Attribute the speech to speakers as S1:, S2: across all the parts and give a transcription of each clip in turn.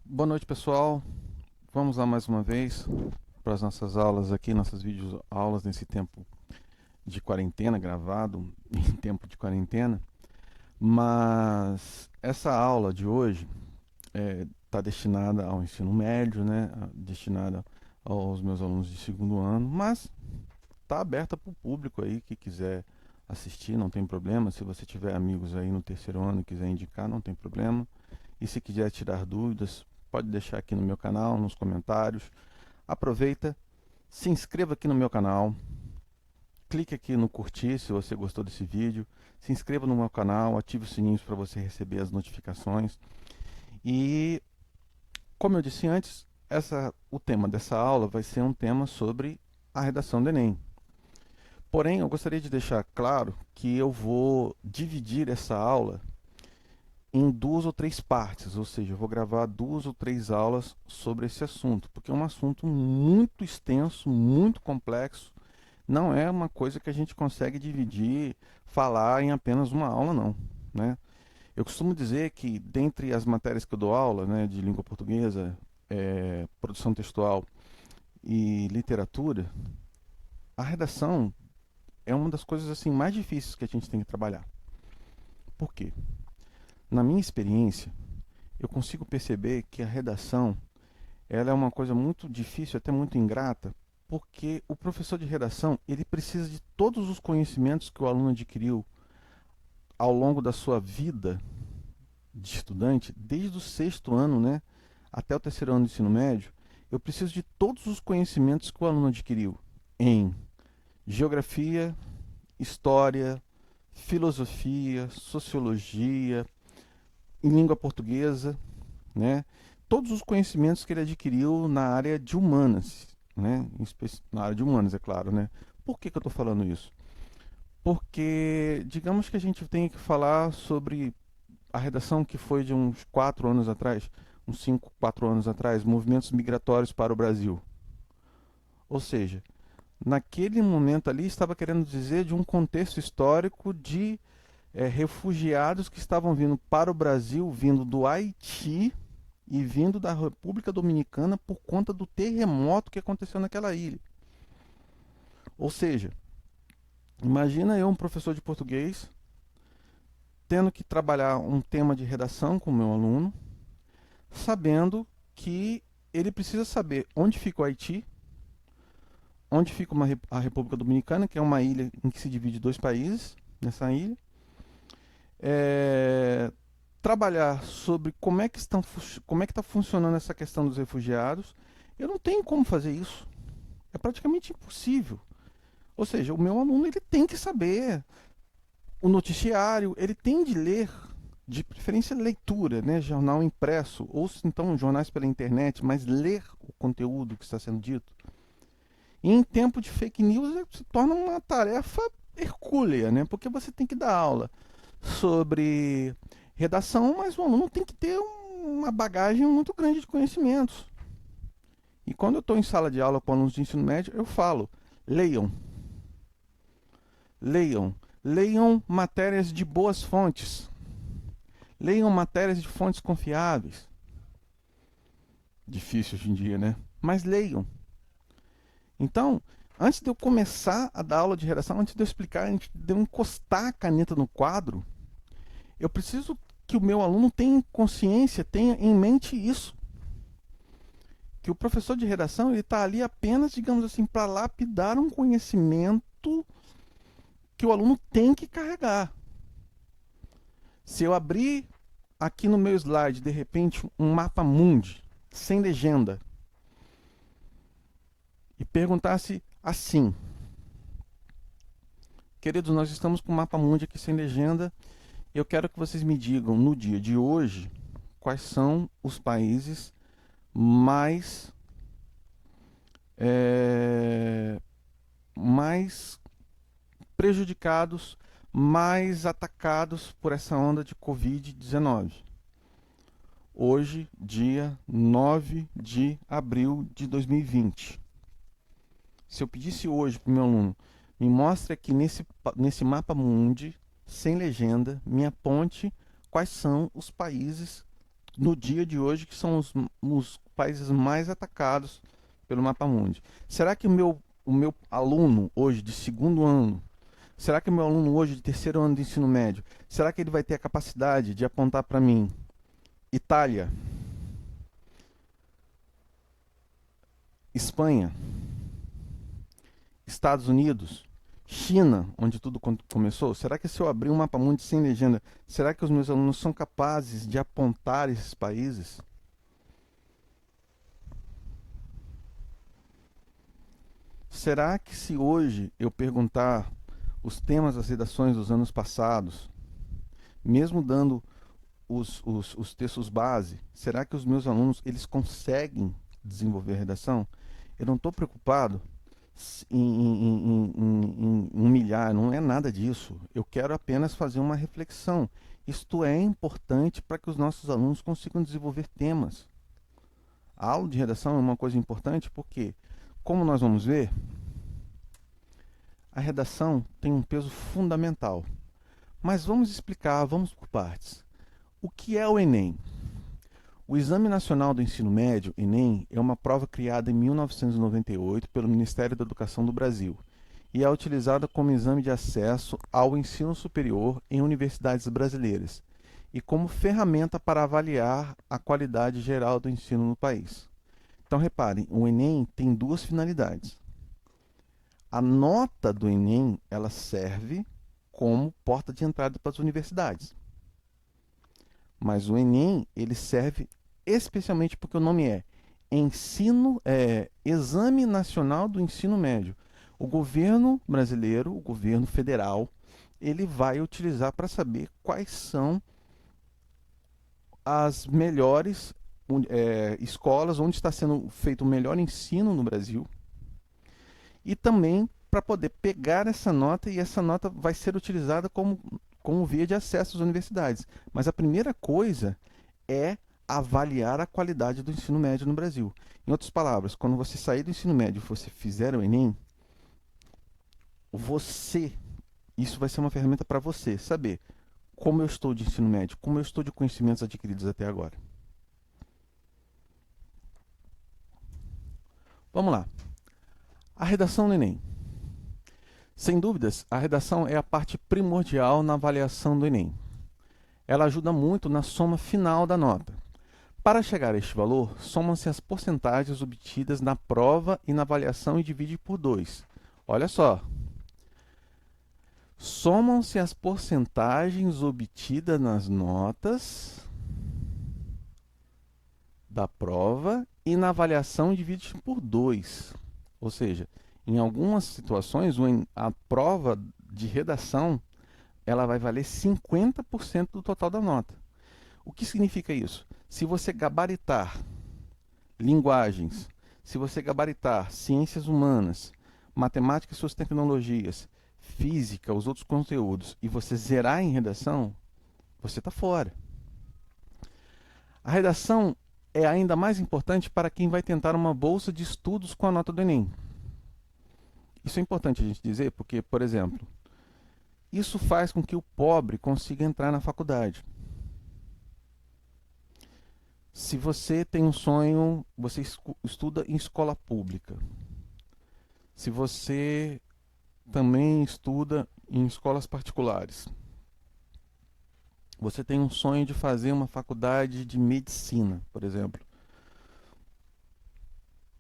S1: Boa noite, pessoal. Vamos lá mais uma vez para as nossas aulas aqui, nossas vídeos aulas nesse tempo de quarentena, gravado em tempo de quarentena. Mas essa aula de hoje está destinada ao ensino médio, né? Destinada aos meus alunos de segundo ano, mas está aberta para o público aí que quiser assistir, não tem problema. Se você tiver amigos aí no terceiro ano e quiser indicar, não tem problema. E se quiser tirar dúvidas, pode deixar aqui no meu canal, nos comentários. Aproveita, se inscreva aqui no meu canal, clique aqui no curtir se você gostou desse vídeo, se inscreva no meu canal, ative os sininhos para você receber as notificações. E, como eu disse antes, o tema dessa aula vai ser um tema sobre a redação do Enem. Porém, eu gostaria de deixar claro que eu vou dividir essa aula em duas ou três partes, ou seja, eu vou gravar duas ou três aulas sobre esse assunto, porque é um assunto muito extenso, muito complexo, não é uma coisa que a gente consegue dividir, falar em apenas uma aula, não, né? Eu costumo dizer que dentre as matérias que eu dou aula, né, de língua portuguesa, produção textual e literatura, a redação é uma das coisas assim mais difíceis que a gente tem que trabalhar. Por quê? Na minha experiência, eu consigo perceber que a redação ela é uma coisa muito difícil, até muito ingrata, porque o professor de redação ele precisa de todos os conhecimentos que o aluno adquiriu ao longo da sua vida de estudante, desde o sexto ano, né, até o terceiro ano do ensino médio. Eu preciso de todos os conhecimentos que o aluno adquiriu em geografia, história, filosofia, sociologia, em língua portuguesa, né? Todos os conhecimentos que ele adquiriu na área de humanas, né? Na área de humanas, é claro, né? Por que eu estou falando isso? Porque, digamos que a gente tem que falar sobre a redação que foi de uns 4 anos atrás, uns 5, 4 anos atrás, movimentos migratórios para o Brasil. Ou seja, naquele momento ali estava querendo dizer de um contexto histórico de refugiados que estavam vindo para o Brasil, vindo do Haiti e vindo da República Dominicana por conta do terremoto que aconteceu naquela ilha. Ou seja, imagina eu, um professor de português, tendo que trabalhar um tema de redação com o meu aluno, sabendo que ele precisa saber onde fica o Haiti, onde fica a República Dominicana, que é uma ilha em que se divide dois países, nessa ilha. É, trabalhar sobre como é que está funcionando essa questão dos refugiados. Eu não tenho como fazer isso. É praticamente impossível. Ou seja, o meu aluno ele tem que saber o noticiário, ele tem de ler, de preferência leitura, né, jornal impresso, ou então jornais pela internet, mas ler o conteúdo que está sendo dito. E em tempo de fake news se torna uma tarefa hercúlea, né, porque você tem que dar aula sobre redação, mas o aluno tem que ter uma bagagem muito grande de conhecimentos. E quando eu estou em sala de aula com alunos de ensino médio, eu falo: leiam, leiam, leiam matérias de boas fontes, leiam matérias de fontes confiáveis. Difícil hoje em dia, né? Mas leiam. Então, antes de eu começar a dar aula de redação, antes de eu explicar, antes de eu encostar a caneta no quadro, eu preciso que o meu aluno tenha consciência, tenha em mente isso. Que o professor de redação ele está ali apenas, digamos assim, para lapidar um conhecimento que o aluno tem que carregar. Se eu abrir aqui no meu slide, de repente, um mapa mundi, sem legenda, e perguntasse assim: queridos, nós estamos com o mapa mundi aqui sem legenda, eu quero que vocês me digam, no dia de hoje, quais são os países mais é, mais prejudicados, mais atacados por essa onda de Covid-19. Hoje, dia 9 de abril de 2020. Se eu pedisse hoje para o meu aluno, me mostre aqui nesse mapa mundi, sem legenda, me aponte quais são os países no dia de hoje, que são os países mais atacados pelo Mapamundi. Será que o meu aluno hoje de segundo ano, será que o meu aluno hoje de terceiro ano de ensino médio, será que ele vai ter a capacidade de apontar para mim Itália, Espanha, Estados Unidos, China, onde tudo começou? Será que se eu abrir um Mapamundi sem legenda, será que os meus alunos são capazes de apontar esses países? Será que se hoje eu perguntar os temas das redações dos anos passados, mesmo dando os textos base, será que os meus alunos eles conseguem desenvolver a redação? Eu não estou preocupado em humilhar, não é nada disso. Eu quero apenas fazer uma reflexão. Isto é importante para que os nossos alunos consigam desenvolver temas. A aula de redação é uma coisa importante porque, como nós vamos ver, a redação tem um peso fundamental. Mas vamos explicar, vamos por partes. O que é o Enem? O Exame Nacional do Ensino Médio, Enem, é uma prova criada em 1998 pelo Ministério da Educação do Brasil e é utilizada como exame de acesso ao ensino superior em universidades brasileiras e como ferramenta para avaliar a qualidade geral do ensino no país. Então, reparem, o Enem tem duas finalidades. A nota do Enem, ela serve como porta de entrada para as universidades. Mas o Enem, ele serve especialmente porque o nome é Exame Nacional do Ensino Médio. O governo brasileiro, o governo federal, ele vai utilizar para saber quais são as melhores escolas, onde está sendo feito o melhor ensino no Brasil, e também para poder pegar essa nota, e essa nota vai ser utilizada como via de acesso às universidades. Mas a primeira coisa é avaliar a qualidade do ensino médio no Brasil. Em outras palavras, quando você sair do ensino médio e você fizer o Enem, isso vai ser uma ferramenta para você saber como eu estou de ensino médio, como eu estou de conhecimentos adquiridos até agora. Vamos lá. A redação do Enem. Sem dúvidas, a redação é a parte primordial na avaliação do Enem. Ela ajuda muito na soma final da nota. Para chegar a este valor, somam-se as porcentagens obtidas na prova e na avaliação e divide por 2. Olha só. Somam-se as porcentagens obtidas nas notas da prova e na avaliação divide por 2. Ou seja, em algumas situações, a prova de redação ela vai valer 50% do total da nota. O que significa isso? Se você gabaritar linguagens, se você gabaritar ciências humanas, matemática e suas tecnologias, física, os outros conteúdos, e você zerar em redação, você está fora. A redação é ainda mais importante para quem vai tentar uma bolsa de estudos com a nota do Enem. Isso é importante a gente dizer porque, por exemplo, isso faz com que o pobre consiga entrar na faculdade. Se você tem um sonho, você estuda em escola pública. Se você também estuda em escolas particulares. Você tem um sonho de fazer uma faculdade de medicina, por exemplo.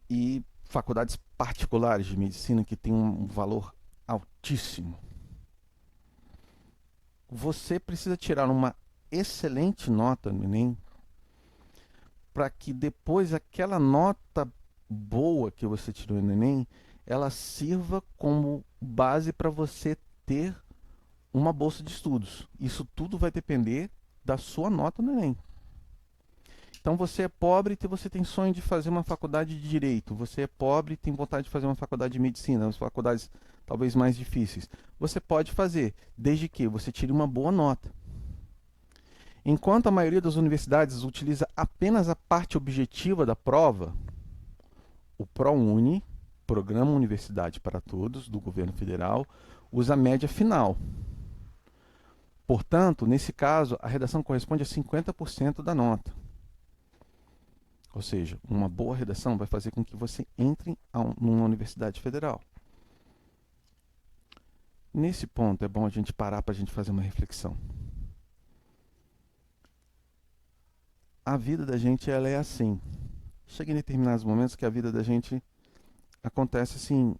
S1: E faculdades particulares de medicina que têm um valor altíssimo. Você precisa tirar uma excelente nota no Enem para que depois aquela nota boa que você tirou no Enem, ela sirva como base para você ter uma bolsa de estudos. Isso tudo vai depender da sua nota no Enem. Então você é pobre e você tem sonho de fazer uma faculdade de Direito. Você é pobre e tem vontade de fazer uma faculdade de Medicina, as faculdades talvez mais difíceis. Você pode fazer, desde que você tire uma boa nota. Enquanto a maioria das universidades utiliza apenas a parte objetiva da prova, o ProUni, Programa Universidade para Todos, do governo federal, usa a média final. Portanto, nesse caso, a redação corresponde a 50% da nota. Ou seja, uma boa redação vai fazer com que você entre numa universidade federal. Nesse ponto é bom a gente parar para a gente fazer uma reflexão. A vida da gente ela é assim. Chega em determinados momentos que a vida da gente acontece assim,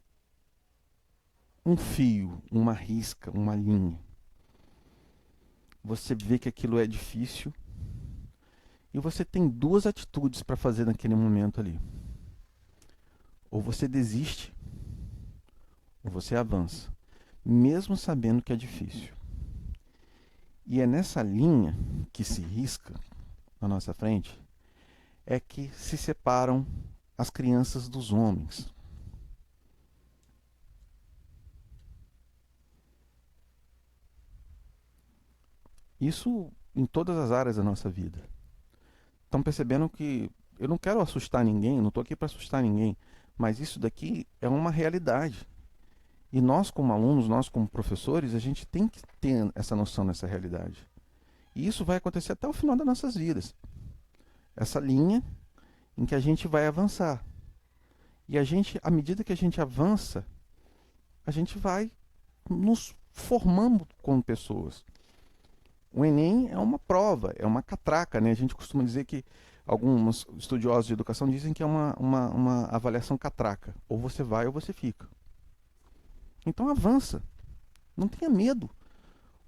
S1: um fio, uma risca, uma linha. Você vê que aquilo é difícil e você tem duas atitudes para fazer naquele momento ali. Ou você desiste, ou você avança, mesmo sabendo que é difícil. E é nessa linha que se risca na nossa frente é que se separam as crianças dos homens. Isso em todas as áreas da nossa vida. Estão percebendo que eu não quero assustar ninguém, não estou aqui para assustar ninguém, mas isso daqui é uma realidade. E nós, como alunos, nós, como professores, a gente tem que ter essa noção dessa realidade. E isso vai acontecer até o final das nossas vidas. Essa linha em que a gente vai avançar. E a gente, à medida que a gente avança, a gente vai nos formando como pessoas. O Enem é uma prova, é uma catraca, né? A gente costuma dizer que alguns estudiosos de educação dizem que é uma avaliação catraca. Ou você vai ou você fica. Então avança. Não tenha medo.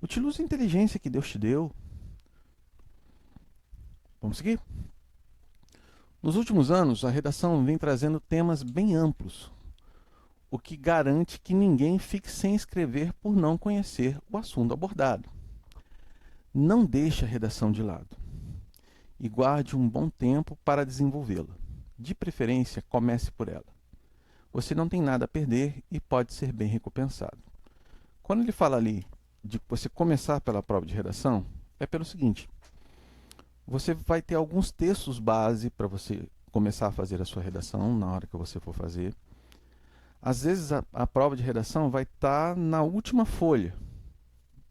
S1: Utilize a inteligência que Deus te deu. Vamos seguir? Nos últimos anos, a redação vem trazendo temas bem amplos, o que garante que ninguém fique sem escrever por não conhecer o assunto abordado. Não deixe a redação de lado e guarde um bom tempo para desenvolvê-la. De preferência, comece por ela. Você não tem nada a perder e pode ser bem recompensado. Quando ele fala ali de você começar pela prova de redação, é pelo seguinte: você vai ter alguns textos base para você começar a fazer a sua redação na hora que você for fazer. Às vezes a prova de redação vai estar na última folha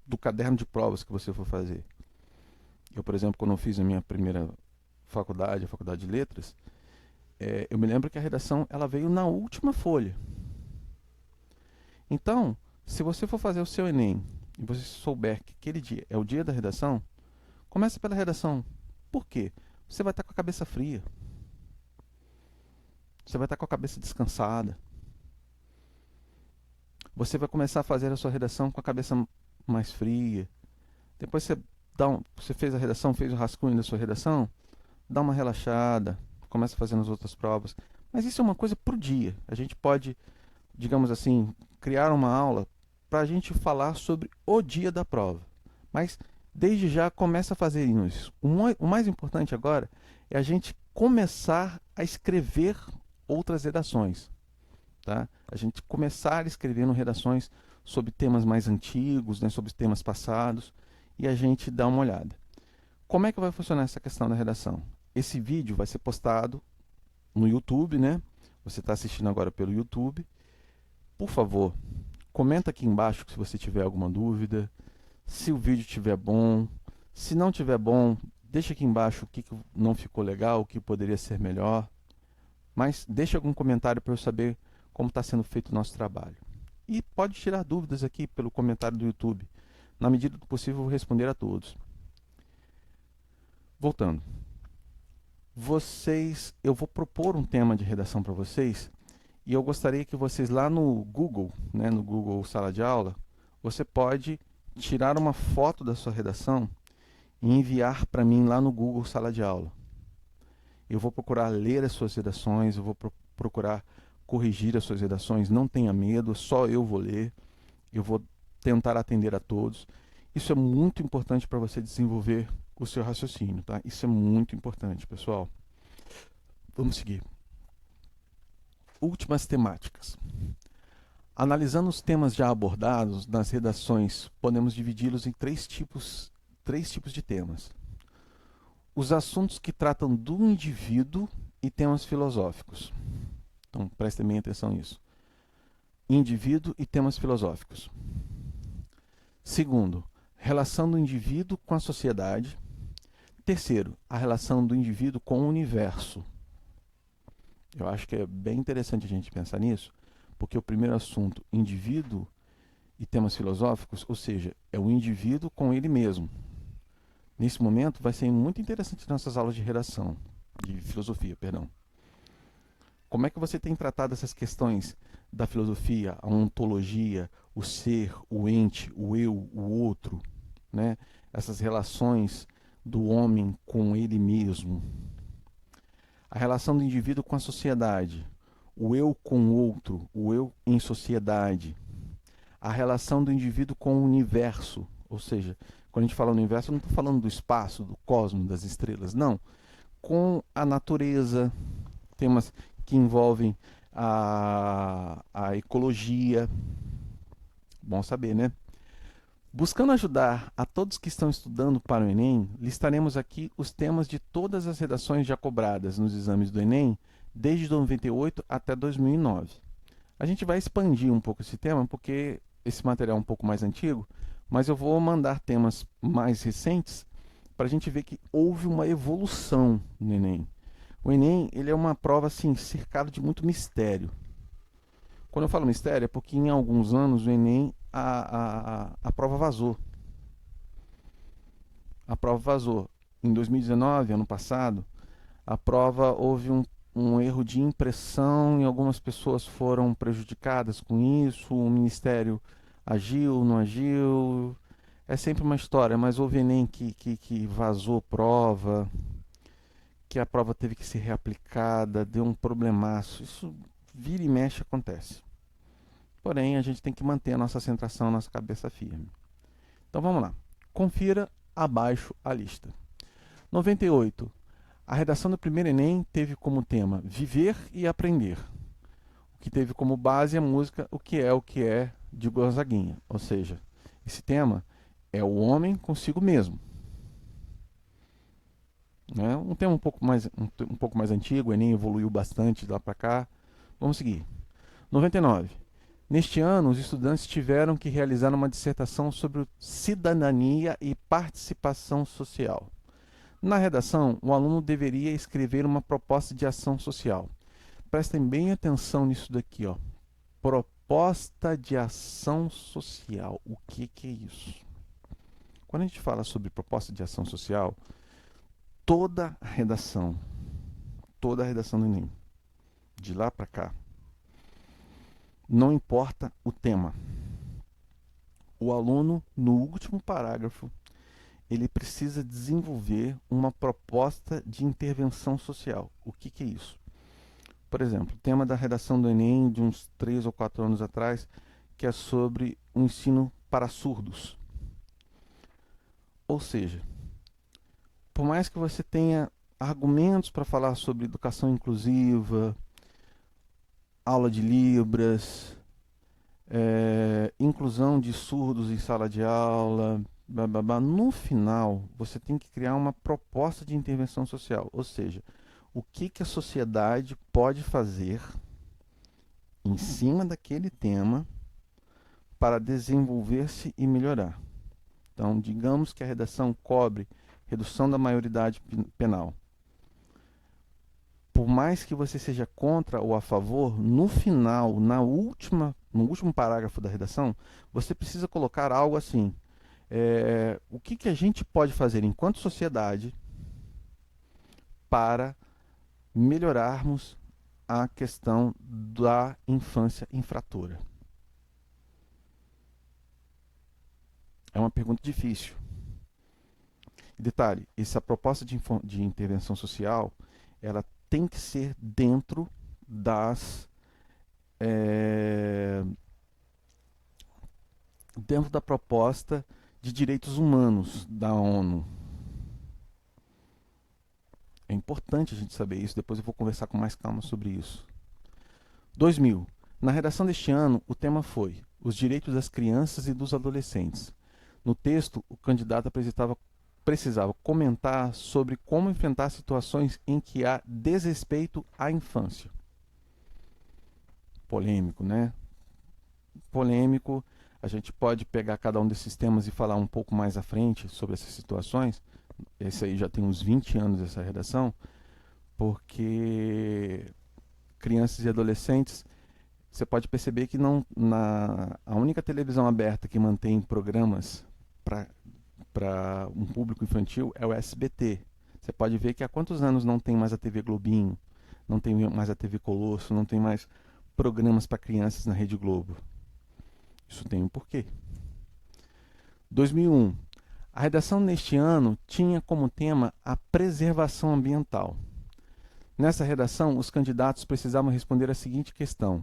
S1: do caderno de provas que você for fazer. Eu, por exemplo, quando eu fiz a minha primeira faculdade, a faculdade de letras, eu me lembro que a redação ela veio na última folha. Então, se você for fazer o seu Enem e você souber que aquele dia é o dia da redação, comece pela redação. Por quê? Você vai estar com a cabeça fria. Você vai estar com a cabeça descansada. Você vai começar a fazer a sua redação com a cabeça mais fria. Depois você fez a redação, fez o rascunho da sua redação, dá uma relaxada, começa fazendo as outras provas. Mas isso é uma coisa por dia. A gente pode, digamos assim, criar uma aula para a gente falar sobre o dia da prova. Mas desde já começa a fazer isso. O mais importante agora é a gente começar a escrever outras redações. Tá? A gente começar escrevendo redações sobre temas mais antigos, né, sobre temas passados, e a gente dá uma olhada. Como é que vai funcionar essa questão da redação? Esse vídeo vai ser postado no YouTube, né? Você está assistindo agora pelo YouTube. Por favor, comenta aqui embaixo se você tiver alguma dúvida, se o vídeo estiver bom. Se não estiver bom, deixa aqui embaixo o que não ficou legal, o que poderia ser melhor. Mas deixa algum comentário para eu saber como está sendo feito o nosso trabalho. E pode tirar dúvidas aqui pelo comentário do YouTube. Na medida do possível, eu vou responder a todos. Voltando. Eu vou propor um tema de redação para vocês e eu gostaria que vocês lá no Google, né, no Google Sala de Aula, você pode tirar uma foto da sua redação e enviar para mim lá no Google Sala de Aula. Eu vou procurar ler as suas redações, eu vou procurar corrigir as suas redações, não tenha medo, só eu vou ler, eu vou tentar atender a todos. Isso é muito importante para você desenvolver o seu raciocínio, tá? Isso é muito importante, pessoal. Vamos seguir. Últimas temáticas. Analisando os temas já abordados nas redações, podemos dividi-los em três tipos de temas. Os assuntos que tratam do indivíduo e temas filosóficos. Então, prestem bem atenção nisso. Indivíduo e temas filosóficos. Segundo, relação do indivíduo com a sociedade. Terceiro, a relação do indivíduo com o universo. Eu acho que é bem interessante a gente pensar nisso, porque o primeiro assunto, indivíduo e temas filosóficos, ou seja, é o indivíduo com ele mesmo. Nesse momento vai ser muito interessante nossas aulas de redação, de filosofia, perdão. Como é que você tem tratado essas questões da filosofia, a ontologia, o ser, o ente, o eu, o outro, né? Essas relações do homem com ele mesmo, a relação do indivíduo com a sociedade, o eu com o outro, o eu em sociedade, a relação do indivíduo com o universo, ou seja, quando a gente fala universo, eu não estou falando do espaço, do cosmos, das estrelas, não, com a natureza, temas que envolvem a ecologia, bom saber, né? Buscando ajudar a todos que estão estudando para o Enem, listaremos aqui os temas de todas as redações já cobradas nos exames do Enem desde 98 até 2009. A gente vai expandir um pouco esse tema porque esse material é um pouco mais antigo, mas eu vou mandar temas mais recentes para a gente ver que houve uma evolução no Enem. O Enem ele é uma prova assim, cercada de muito mistério. Quando eu falo mistério é porque em alguns anos o Enem a prova vazou. A prova vazou. Em 2019, ano passado, a prova houve um erro de impressão e algumas pessoas foram prejudicadas com isso. O Ministério agiu, não agiu. É sempre uma história, mas houve Enem que vazou prova, que a prova teve que ser reaplicada, deu um problemaço. Isso vira e mexe acontece. Porém, a gente tem que manter a nossa centração, a nossa cabeça firme. Então vamos lá. Confira abaixo a lista. 98. A redação do primeiro Enem teve como tema Viver e Aprender, o que teve como base a música O que é, de Gonzaguinha. Ou seja, esse tema é o homem consigo mesmo. Né? Um tema um pouco mais antigo, o Enem evoluiu bastante de lá para cá. Vamos seguir. 99. Neste ano, os estudantes tiveram que realizar uma dissertação sobre cidadania e participação social. Na redação, o aluno deveria escrever uma proposta de ação social. Prestem bem atenção nisso daqui, ó. Proposta de ação social. O que é isso? Quando a gente fala sobre proposta de ação social, toda a redação do Enem, de lá para cá, não importa o tema. O aluno, no último parágrafo, ele precisa desenvolver uma proposta de intervenção social. O que é isso? Por exemplo, o tema da redação do Enem de uns 3 ou 4 anos atrás, que é sobre o ensino para surdos. Ou seja, por mais que você tenha argumentos para falar sobre educação inclusiva, aula de Libras, inclusão de surdos em sala de aula, blá, blá, blá, no final você tem que criar uma proposta de intervenção social, ou seja, o que a sociedade pode fazer em cima daquele tema para desenvolver-se e melhorar. Então, digamos que a redação cobre redução da maioridade penal. Por mais que você seja contra ou a favor, no final, no último parágrafo da redação, você precisa colocar algo assim. O que a gente pode fazer enquanto sociedade para melhorarmos a questão da infância infratora? É uma pergunta difícil. Detalhe, essa proposta de intervenção social, ela tem que ser dentro dentro da proposta de direitos humanos da ONU. É importante a gente saber isso, depois eu vou conversar com mais calma sobre isso. 2000. Na redação deste ano, o tema foi Os Direitos das Crianças e dos Adolescentes. No texto, o candidato precisava comentar sobre como enfrentar situações em que há desrespeito à infância. Polêmico, né? Polêmico. A gente pode pegar cada um desses temas e falar um pouco mais à frente sobre essas situações. Esse aí já tem uns 20 anos essa redação, porque crianças e adolescentes, você pode perceber que a única televisão aberta que mantém programas para um público infantil é o SBT. Você pode ver que há quantos anos não tem mais a TV Globinho, não tem mais a TV Colosso, não tem mais programas para crianças na Rede Globo. Isso tem um porquê. 2001. A redação neste ano tinha como tema a preservação ambiental. Nessa redação, os candidatos precisavam responder a seguinte questão: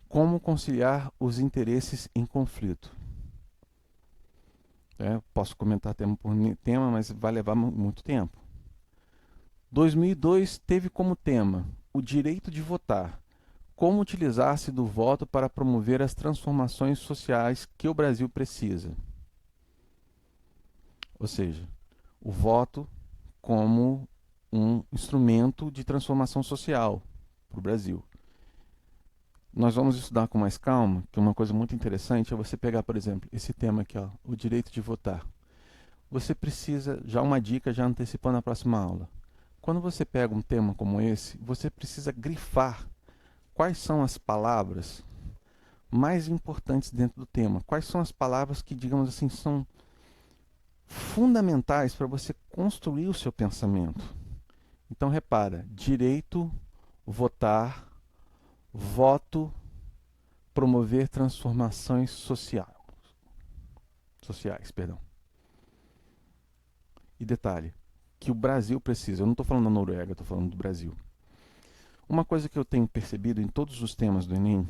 S1: como conciliar os interesses em conflito? Posso comentar tema por tema, mas vai levar muito tempo. 2002 teve como tema o direito de votar. Como utilizar-se do voto para promover as transformações sociais que o Brasil precisa? Ou seja, o voto como um instrumento de transformação social para o Brasil. Nós vamos estudar com mais calma, que uma coisa muito interessante é você pegar, por exemplo, esse tema aqui, ó, o direito de votar. Você precisa, já uma dica, já antecipando a próxima aula. Quando você pega um tema como esse, você precisa grifar quais são as palavras mais importantes dentro do tema. Quais são as palavras que, digamos assim, são fundamentais para você construir o seu pensamento. Então, repara: direito, votar, voto, promover transformações sociais. E detalhe, que o Brasil precisa. Eu não estou falando da Noruega, estou falando do Brasil. Uma coisa que eu tenho percebido em todos os temas do Enem,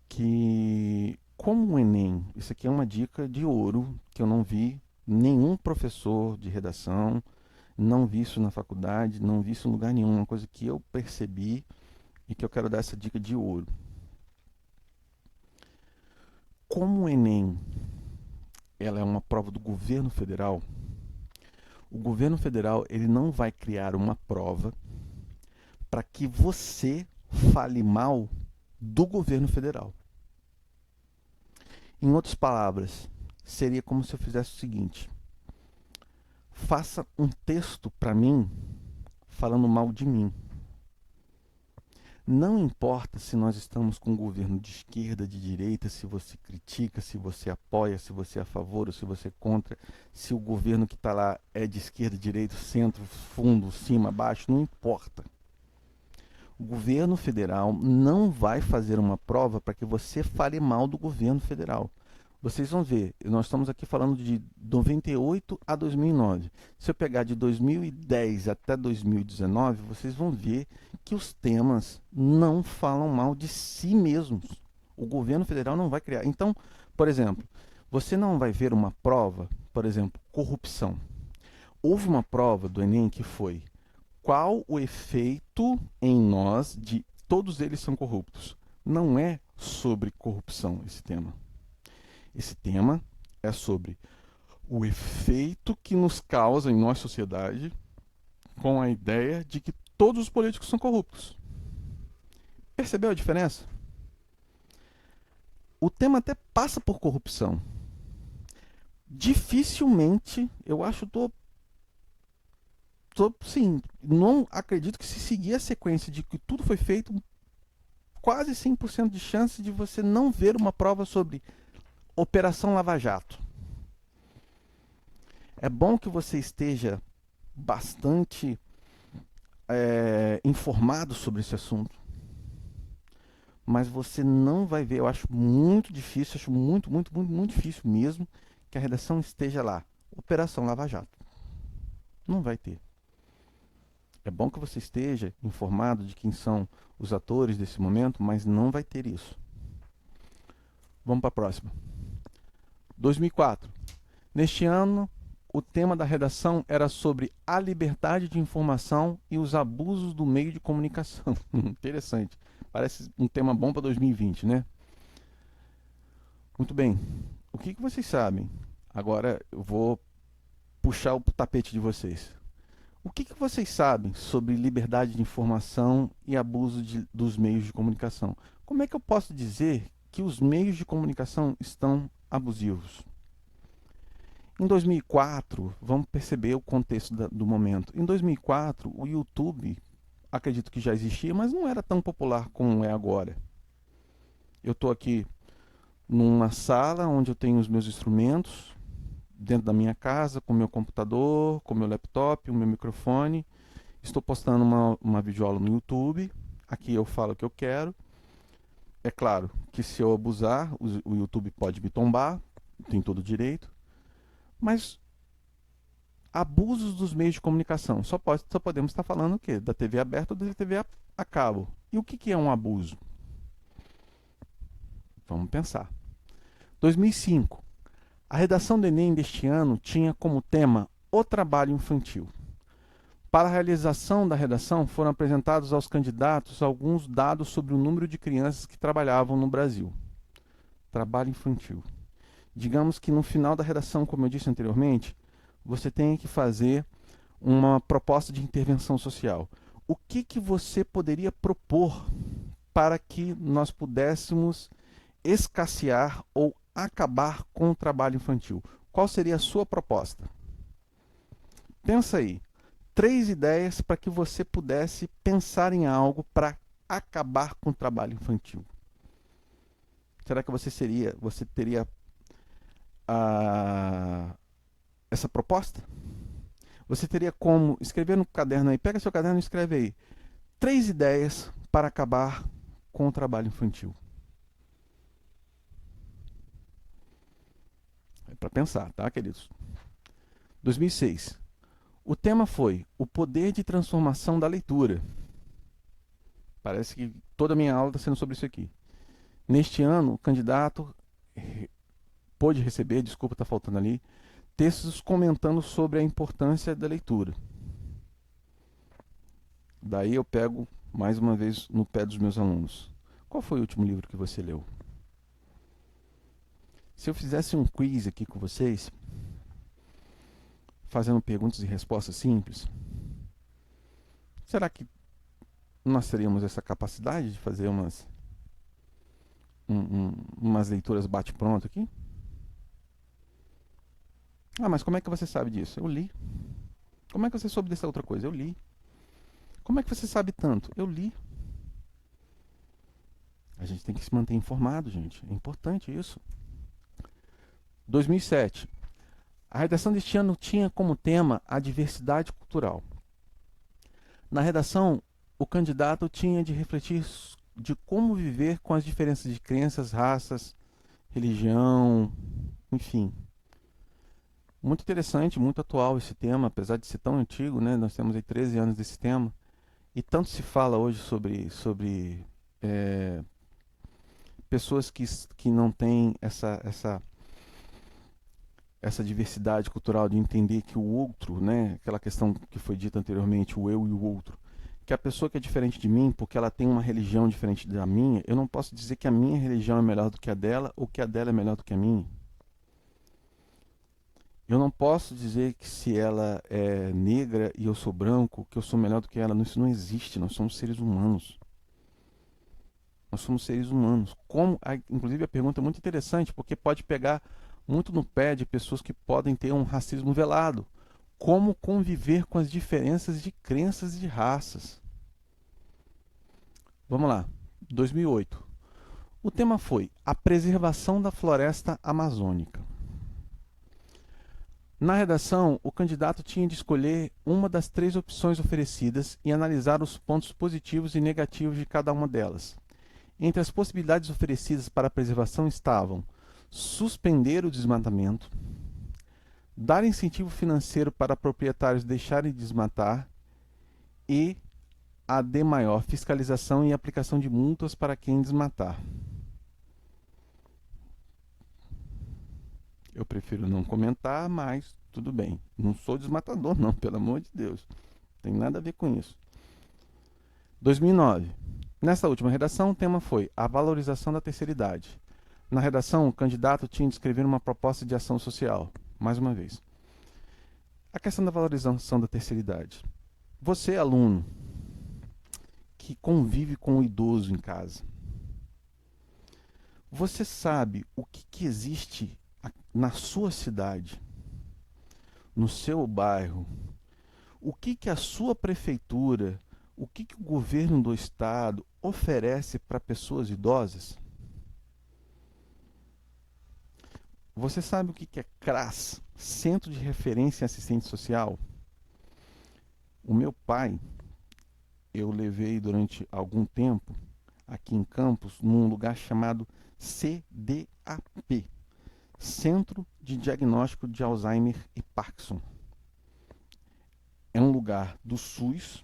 S1: que como o Enem, isso aqui é uma dica de ouro, que eu não vi nenhum professor de redação, não vi isso na faculdade, não vi isso em lugar nenhum, uma coisa que eu percebi e que eu quero dar essa dica de ouro. Como o Enem ela é uma prova do governo federal, o governo federal ele não vai criar uma prova para que você fale mal do governo federal. Em outras palavras, seria como se eu fizesse o seguinte: faça um texto para mim falando mal de mim. Não importa se nós estamos com um governo de esquerda, de direita, se você critica, se você apoia, se você é a favor ou se você é contra, se o governo que está lá é de esquerda, direita, centro, fundo, cima, baixo, não importa. O governo federal não vai fazer uma prova para que você fale mal do governo federal. Vocês vão ver, nós estamos aqui falando de 98 a 2009. Se eu pegar de 2010 até 2019, vocês vão ver que os temas não falam mal de si mesmos. O governo federal não vai criar. Então, por exemplo, você não vai ver uma prova, por exemplo, corrupção. Houve uma prova do Enem que foi: qual o efeito em nós de todos eles são corruptos? Não é sobre corrupção esse tema. Esse tema é sobre o efeito que nos causa em nossa sociedade com a ideia de que todos os políticos são corruptos. Percebeu a diferença? O tema até passa por corrupção. Dificilmente, eu acho, sim, não acredito que se seguir a sequência de que tudo foi feito, quase 100% de chance de você não ver uma prova sobre Operação Lava Jato. É bom que você esteja bastante informado sobre esse assunto, mas você não vai ver, eu acho muito difícil, acho muito difícil mesmo que a redação esteja lá, Operação Lava Jato. Não vai ter. É bom que você esteja informado de quem são os atores desse momento, mas não vai ter isso. Vamos para a próxima. 2004. Neste ano, o tema da redação era sobre a liberdade de informação e os abusos do meio de comunicação. Interessante. Parece um tema bom para 2020, né? Muito bem. O que vocês sabem? Agora eu vou puxar o tapete de vocês. O que vocês sabem sobre liberdade de informação e abuso dos meios de comunicação? Como é que eu posso dizer que os meios de comunicação estão abusivos? Em 2004, vamos perceber o contexto do momento. Em 2004, o YouTube acredito que já existia, mas não era tão popular como é agora. Eu estou aqui numa sala onde eu tenho os meus instrumentos, dentro da minha casa, com o meu computador, com o meu laptop, o meu microfone. Estou postando uma videoaula no YouTube. Aqui eu falo o que eu quero. É claro que se eu abusar, o YouTube pode me tombar, tem todo o direito. Mas abusos dos meios de comunicação. Só podemos estar falando o quê? Da TV aberta ou da TV a cabo. E o que é um abuso? Vamos pensar. 2005. A redação do Enem deste ano tinha como tema o trabalho infantil. Para a realização da redação, foram apresentados aos candidatos alguns dados sobre o número de crianças que trabalhavam no Brasil. Trabalho infantil. Digamos que no final da redação, como eu disse anteriormente, você tem que fazer uma proposta de intervenção social. O que você poderia propor para que nós pudéssemos escassear ou acabar com o trabalho infantil? Qual seria a sua proposta? Pensa aí. 3 ideias para que você pudesse pensar em algo para acabar com o trabalho infantil. Será que você teria essa proposta? Você teria como escrever no caderno aí, pega seu caderno e escreve aí 3 ideias para acabar com o trabalho infantil. É para pensar, tá, queridos? 2006. O tema foi o poder de transformação da leitura. Parece que toda a minha aula está sendo sobre isso aqui. Neste ano, o candidato pôde receber, desculpa, está faltando ali, textos comentando sobre a importância da leitura. Daí eu pego, mais uma vez, no pé dos meus alunos. Qual foi o último livro que você leu? Se eu fizesse um quiz aqui com vocês, fazendo perguntas e respostas simples, será que nós teríamos essa capacidade de fazer umas leituras bate-pronto aqui? Ah, mas como é que você sabe disso? Eu li. Como é que você soube dessa outra coisa? Eu li. Como é que você sabe tanto? Eu li. A gente tem que se manter informado, gente. É importante isso. 2007. A redação deste ano tinha como tema a diversidade cultural. Na redação, o candidato tinha de refletir de como viver com as diferenças de crenças, raças, religião, enfim. Muito interessante, muito atual esse tema, apesar de ser tão antigo, né? Nós temos aí 13 anos desse tema. E tanto se fala hoje sobre pessoas que não têm essa diversidade cultural de entender que o outro, né? Aquela questão que foi dita anteriormente, o eu e o outro. Que a pessoa que é diferente de mim, porque ela tem uma religião diferente da minha, eu não posso dizer que a minha religião é melhor do que a dela ou que a dela é melhor do que a minha. Eu não posso dizer que se ela é negra e eu sou branco, que eu sou melhor do que ela. Isso não existe, nós somos seres humanos. Nós somos seres humanos. Inclusive a pergunta é muito interessante, porque pode pegar muito no pé de pessoas que podem ter um racismo velado. Como conviver com as diferenças de crenças e de raças? Vamos lá, 2008. O tema foi a preservação da floresta amazônica. Na redação, o candidato tinha de escolher uma das 3 opções oferecidas e analisar os pontos positivos e negativos de cada uma delas. Entre as possibilidades oferecidas para a preservação estavam suspender o desmatamento, dar incentivo financeiro para proprietários deixarem de desmatar e a D maior, fiscalização e aplicação de multas para quem desmatar. Eu prefiro não comentar, mas tudo bem. Não sou desmatador não, pelo amor de Deus. Não tem nada a ver com isso. 2009. Nessa última redação, o tema foi a valorização da terceira idade. Na redação, o candidato tinha de escrever uma proposta de ação social. Mais uma vez. A questão da valorização da terceira idade. Você, aluno, que convive com o idoso em casa, você sabe o que existe na sua cidade, no seu bairro, o que a sua prefeitura, o que o governo do estado oferece para pessoas idosas? Você sabe o que é CRAS, Centro de Referência em Assistente Social? O meu pai, eu levei durante algum tempo aqui em Campos, num lugar chamado CDAP, Centro de Diagnóstico de Alzheimer e Parkinson. É um lugar do SUS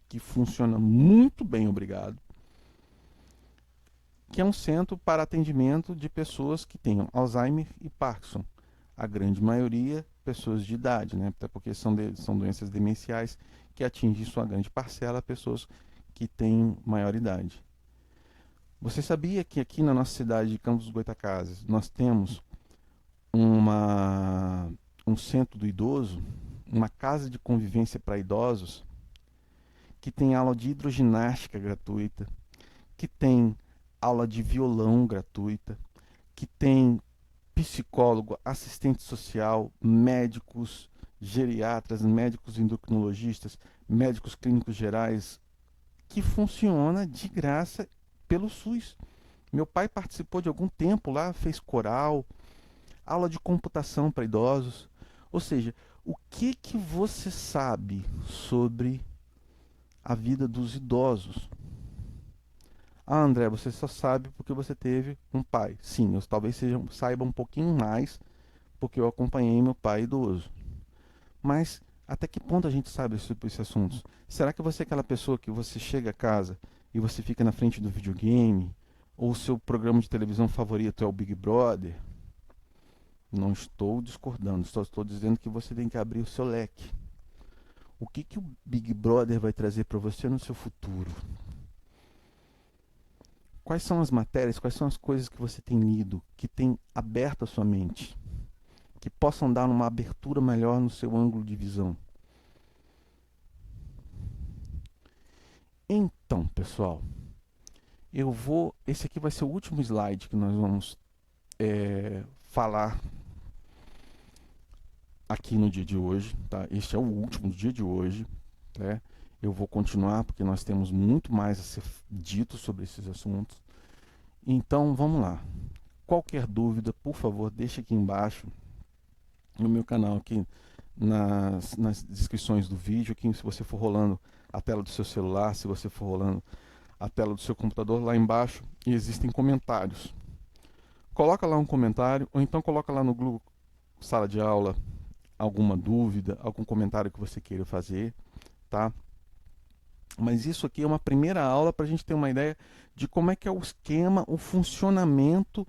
S1: que funciona muito bem, obrigado, que é um centro para atendimento de pessoas que tenham Alzheimer e Parkinson. A grande maioria, pessoas de idade, né? Até porque são doenças demenciais que atingem sua grande parcela pessoas que têm maior idade. Você sabia que aqui na nossa cidade de Campos dos Goytacazes nós temos um centro do idoso, uma casa de convivência para idosos, que tem aula de hidroginástica gratuita, que tem aula de violão gratuita, que tem psicólogo, assistente social, médicos geriatras, médicos endocrinologistas, médicos clínicos gerais, que funciona de graça pelo SUS. Meu pai participou de algum tempo lá, fez coral, aula de computação para idosos. Ou seja, o que você sabe sobre a vida dos idosos? Ah, André, você só sabe porque você teve um pai. Sim, eu talvez saiba um pouquinho mais porque eu acompanhei meu pai idoso. Mas até que ponto a gente sabe sobre esses assuntos? Será que você é aquela pessoa que você chega a casa e você fica na frente do videogame? Ou o seu programa de televisão favorito é o Big Brother? Não estou discordando, só estou dizendo que você tem que abrir o seu leque. O que o Big Brother vai trazer para você no seu futuro? Quais são as matérias, quais são as coisas que você tem lido, que tem aberto a sua mente, que possam dar uma abertura melhor no seu ângulo de visão? Então, pessoal, esse aqui vai ser o último slide que nós vamos falar aqui no dia de hoje, tá? Este é o último do dia de hoje, né? Eu vou continuar porque nós temos muito mais a ser dito sobre esses assuntos. Então, vamos lá. Qualquer dúvida, por favor, deixe aqui embaixo no meu canal, aqui nas descrições do vídeo, aqui se você for rolando a tela do seu celular, se você for rolando a tela do seu computador, lá embaixo existem comentários. Coloca lá um comentário, ou então coloca lá no Google Sala de Aula alguma dúvida, algum comentário que você queira fazer, tá? Mas isso aqui é uma primeira aula para a gente ter uma ideia de como é que é o esquema, o funcionamento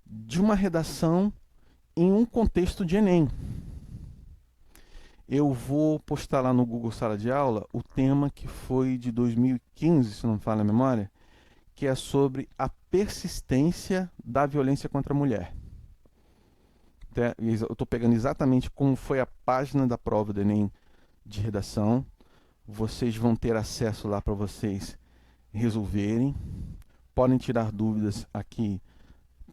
S1: de uma redação em um contexto de Enem. Eu vou postar lá no Google Sala de Aula o tema que foi de 2015, se não me falha a memória, que é sobre a persistência da violência contra a mulher. Eu estou pegando exatamente como foi a página da prova do Enem de redação. Vocês vão ter acesso lá para vocês resolverem. Podem tirar dúvidas aqui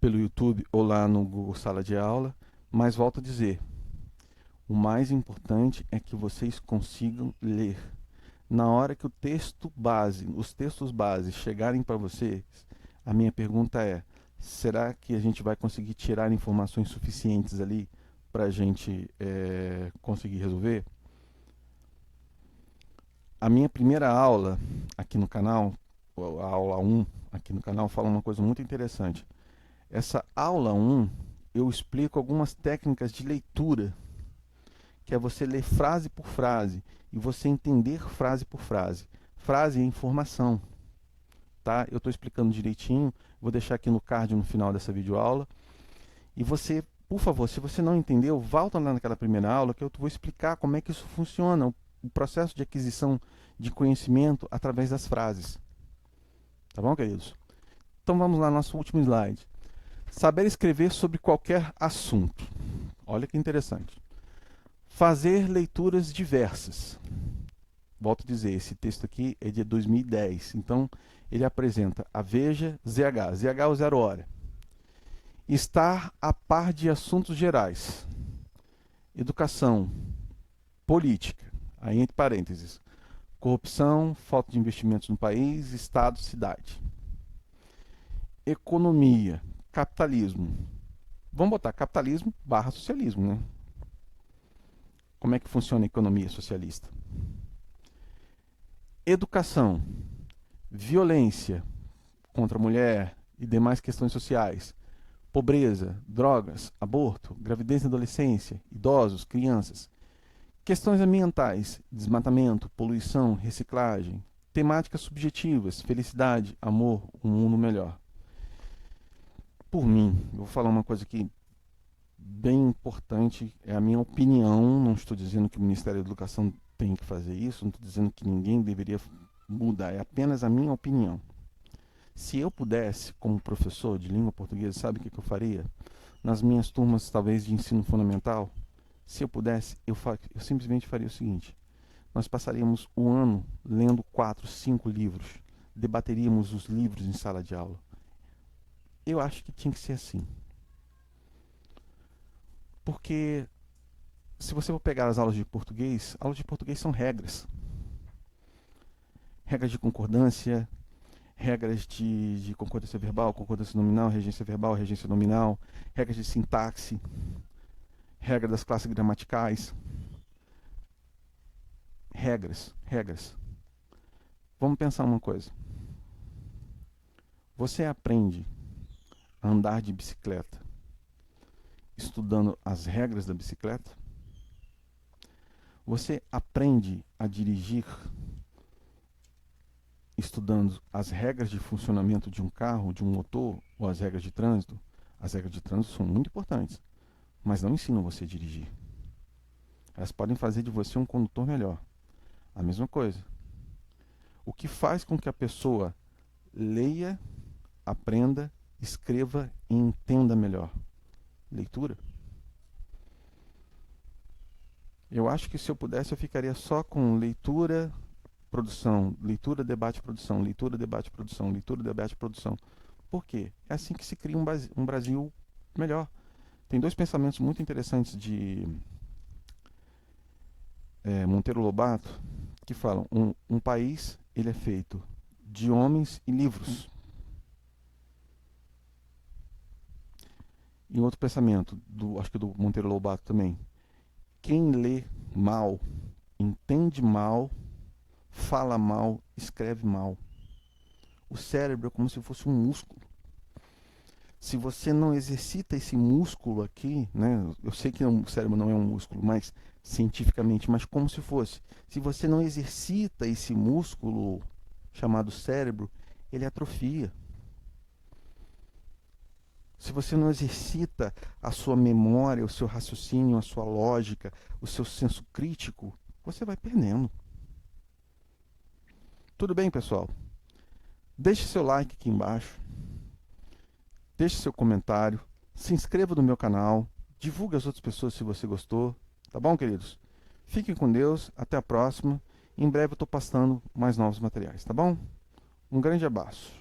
S1: pelo YouTube ou lá no Google Sala de Aula. Mas volto a dizer, o mais importante é que vocês consigam ler. Na hora que os textos base chegarem para vocês, a minha pergunta é: será que a gente vai conseguir tirar informações suficientes ali para a gente conseguir resolver? A minha primeira aula aqui no canal, a aula 1 aqui no canal, fala uma coisa muito interessante. Essa aula 1, eu explico algumas técnicas de leitura, que é você ler frase por frase e você entender frase por frase. Frase é informação, tá? Eu estou explicando direitinho, vou deixar aqui no card no final dessa videoaula. E você, por favor, se você não entendeu, volta lá naquela primeira aula que eu vou explicar como é que isso funciona, o processo de aquisição de conhecimento através das frases. Tá bom, queridos? Então vamos lá, nosso último slide. Saber escrever sobre qualquer assunto. Olha que interessante. Fazer leituras diversas. Volto a dizer, esse texto aqui é de 2010. Então, ele apresenta a Veja, ZH. ZH é o 0 hora. Estar a par de assuntos gerais. Educação. Política. Aí entre parênteses. Corrupção, falta de investimentos no país, Estado, cidade. Economia, capitalismo. Vamos botar capitalismo barra socialismo, né? Como é que funciona a economia socialista? Educação, violência contra a mulher e demais questões sociais, pobreza, drogas, aborto, gravidez na adolescência, idosos, crianças, questões ambientais, desmatamento, poluição, reciclagem, temáticas subjetivas, felicidade, amor, um mundo melhor. Por mim, eu vou falar uma coisa aqui bem importante, é a minha opinião, não estou dizendo que o Ministério da Educação tem que fazer isso, não estou dizendo que ninguém deveria mudar, é apenas a minha opinião. Se eu pudesse, como professor de língua portuguesa, sabe o que eu faria? Nas minhas turmas, talvez, de ensino fundamental, se eu pudesse, eu simplesmente faria o seguinte: nós passaríamos o ano lendo 4, 5 livros, debateríamos os livros em sala de aula. Eu acho que tinha que ser assim. Porque se você for pegar as aulas de português são regras. Regras de concordância, regras de concordância verbal, concordância nominal, regência nominal, regras de sintaxe, regra das classes gramaticais. Regras. Vamos pensar uma coisa. Você aprende a andar de bicicleta estudando as regras da bicicleta? Você aprende a dirigir estudando as regras de funcionamento de um carro, de um motor, ou as regras de trânsito? As regras de trânsito são muito importantes, mas não ensinam você a dirigir. Elas podem fazer de você um condutor melhor. A mesma coisa. O que faz com que a pessoa leia, aprenda, escreva e entenda melhor? Leitura. Eu acho que se eu pudesse eu ficaria só com leitura, produção, leitura, debate, produção, leitura, debate, produção, leitura, debate, produção. Por quê? É assim que se cria um Brasil melhor. Tem dois pensamentos muito interessantes de Monteiro Lobato que falam: um país ele é feito de homens e livros. E outro pensamento, acho que do Monteiro Lobato também: quem lê mal, entende mal, fala mal, escreve mal. O cérebro é como se fosse um músculo. Se você não exercita esse músculo aqui, né? Eu sei que o cérebro não é um músculo, mas cientificamente, mas como se fosse. Se você não exercita esse músculo chamado cérebro, ele atrofia. Se você não exercita a sua memória, o seu raciocínio, a sua lógica, o seu senso crítico, você vai perdendo. Tudo bem, pessoal? Deixe seu like aqui embaixo. Deixe seu comentário. Se inscreva no meu canal. Divulgue às outras pessoas se você gostou. Tá bom, queridos? Fiquem com Deus. Até a próxima. Em breve eu estou postando mais novos materiais, tá bom? Um grande abraço.